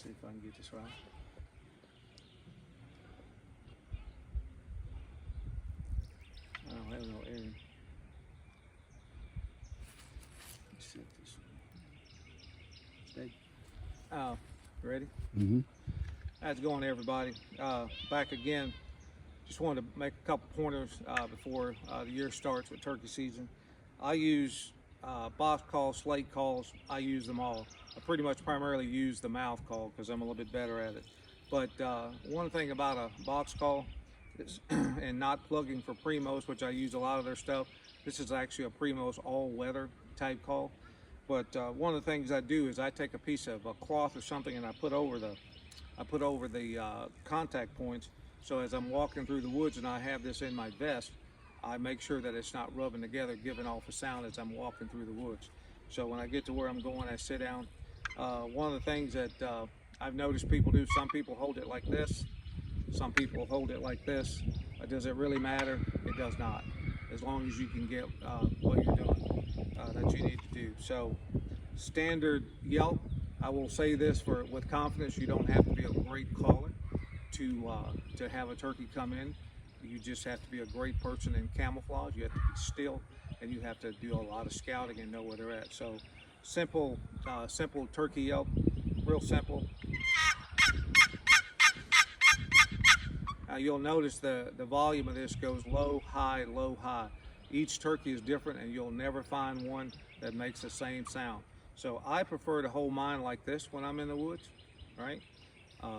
See if I can get this right. I don't have no air. Let's set this one. Stay. Ready? Mm-hmm. How's it going, everybody? Back again. Just wanted to make a couple pointers before the year starts with turkey season. I use box calls, slate calls. I use them all. I pretty much primarily use the mouth call because I'm a little bit better at it. But one thing about a box call is, and not plugging for Primos, which I use a lot of their stuff. This is actually a Primos all-weather type call. But one of the things I do is I take a piece of a cloth or something and I put over the contact points. So as I'm walking through the woods and I have this in my vest, I make sure that it's not rubbing together, giving off a sound as I'm walking through the woods. So when I get to where I'm going, I sit down. One of the things that I've noticed people do, some people hold it like this, some people hold it like this. Does it really matter? It does not, as long as you can get what you're doing that you need to do. So standard yelp, I will say this with confidence, you don't have to be a great caller to have a turkey come in. You just have to be a great person in camouflage. You have to be still, and you have to do a lot of scouting and know where they're at. So simple turkey yelp, real simple. Now you'll notice the volume of this goes low, high, low, high. Each turkey is different, and you'll never find one that makes the same sound. So I prefer to hold mine like this when I'm in the woods, right?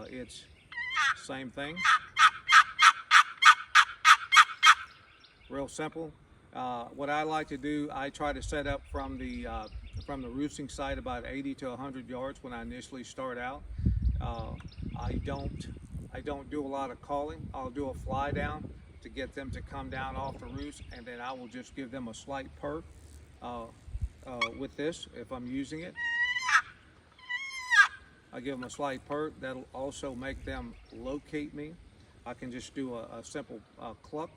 It's same thing. Real simple. What I like to do, I try to set up from the roosting site about 80 to 100 yards when I initially start out. I don't do a lot of calling. I'll do a fly down to get them to come down off the roost, and then I will just give them a slight perk with this if I'm using it. I give them a slight perk. That'll also make them locate me. I can just do a simple cluck,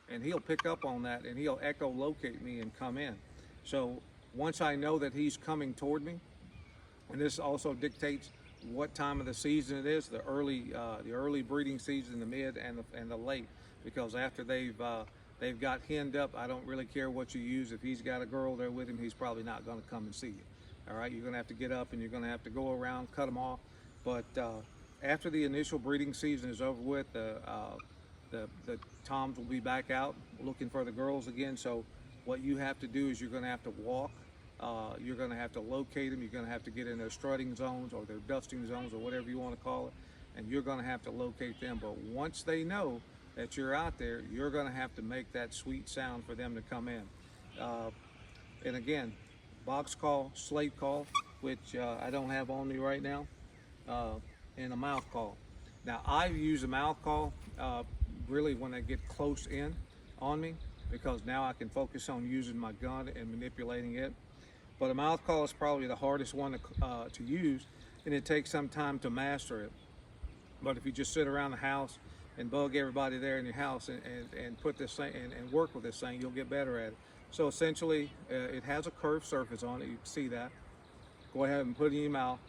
and he'll pick up on that, and he'll echolocate me and come in. So once I know that he's coming toward me, and this also dictates what time of the season it is, the early breeding season, the mid, and the late, because after they've got henned up, I don't really care what you use. If he's got a girl there with him, he's probably not going to come and see you. All right, you're going to have to get up and you're going to have to go around, cut them off. But after the initial breeding season is over with, the toms will be back out looking for the girls again. So what you have to do is you're going to have to walk. You're going to have to locate them. You're going to have to get in their strutting zones or their dusting zones or whatever you want to call it, and you're going to have to locate them. But once they know that you're out there, you're going to have to make that sweet sound for them to come in. And again, box call, slate call, which I don't have on me right now, and a mouth call. Now I use a mouth call really when they get close in on me, because now I can focus on using my gun and manipulating it. But a mouth call is probably the hardest one to use, and it takes some time to master it. But if you just sit around the house and bug everybody there in your house and put this thing and work with this thing, you'll get better at it. So essentially, it has a curved surface on it. You can see that. Go ahead and put it in your mouth,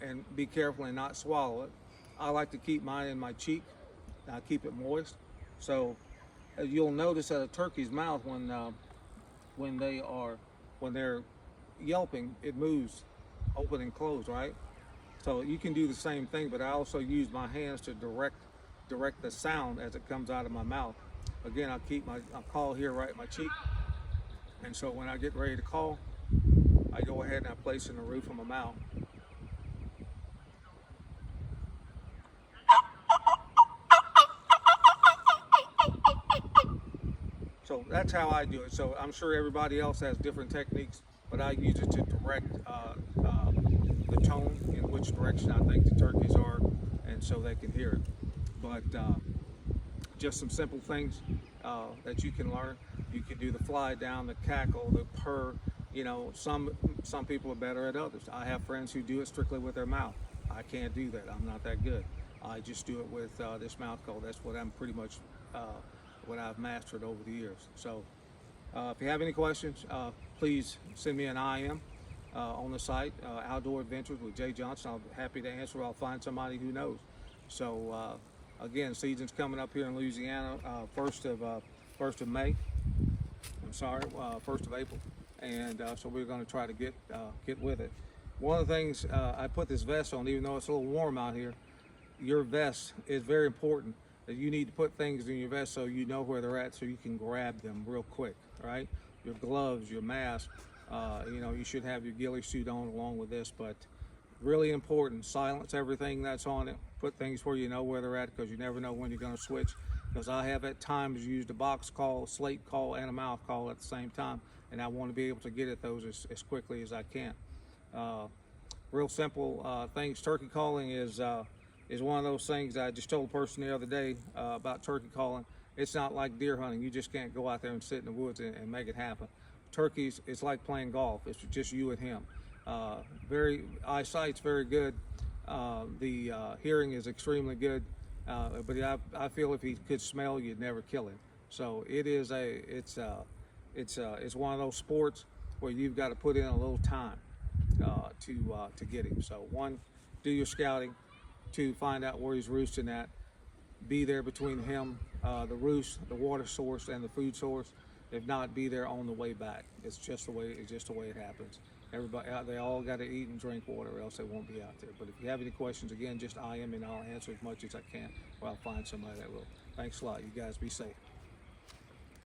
and be careful and not swallow it. I like to keep mine in my cheek. I keep it moist. So you'll notice that a turkey's mouth, when they're yelping, it moves open and close, right? So you can do the same thing, but I also use my hands to direct the sound as it comes out of my mouth. Again, I'll call here right in my cheek, and so when I get ready to call, I go ahead and I place in the roof of my mouth. So that's how I do it. So I'm sure everybody else has different techniques, but I use it to direct the tone in which direction I think the turkeys are, and so they can hear it. But just some simple things that you can learn. You can do the fly down, the cackle, the purr. You know, some people are better at others. I have friends who do it strictly with their mouth. I can't do that. I'm not that good. I just do it with this mouth call. That's what I'm pretty much what I've mastered over the years. So if you have any questions, please send me an IM. on the site, Outdoor Adventures with Jay Johnson. I'm happy to answer. I'll find somebody who knows. So again, season's coming up here in Louisiana, first of May. I'm sorry, 1st of April, and so we're going to try to get with it. One of the things I put this vest on, even though it's a little warm out here. Your vest is very important. That you need to put things in your vest so you know where they're at, so you can grab them real quick. Right? Your gloves, your mask. You should have your ghillie suit on along with this, but really important. Silence everything that's on it. Put things where you know where they're at, because you never know when you're going to switch. Because I have at times used a box call, slate call, and a mouth call at the same time, and I want to be able to get at those as quickly as I can. Real simple things. Turkey calling is one of those things that I just told a person the other day about turkey calling. It's not like deer hunting. You just can't go out there and sit in the woods and make it happen. Turkeys, it's like playing golf. It's just you and him. Eyesight's very good. The hearing is extremely good. But I feel if he could smell, you'd never kill him. So it's one of those sports where you've got to put in a little time to get him. So 1, do your scouting. 2, find out where he's roosting at. Be there between him, the roost, the water source, and the food source. If not, be there on the way back. It's just the way it happens. Everybody, they all got to eat and drink water, or else they won't be out there. But if you have any questions, again, just IM me and I'll answer as much as I can, or I'll find somebody that will. Thanks a lot. You guys be safe.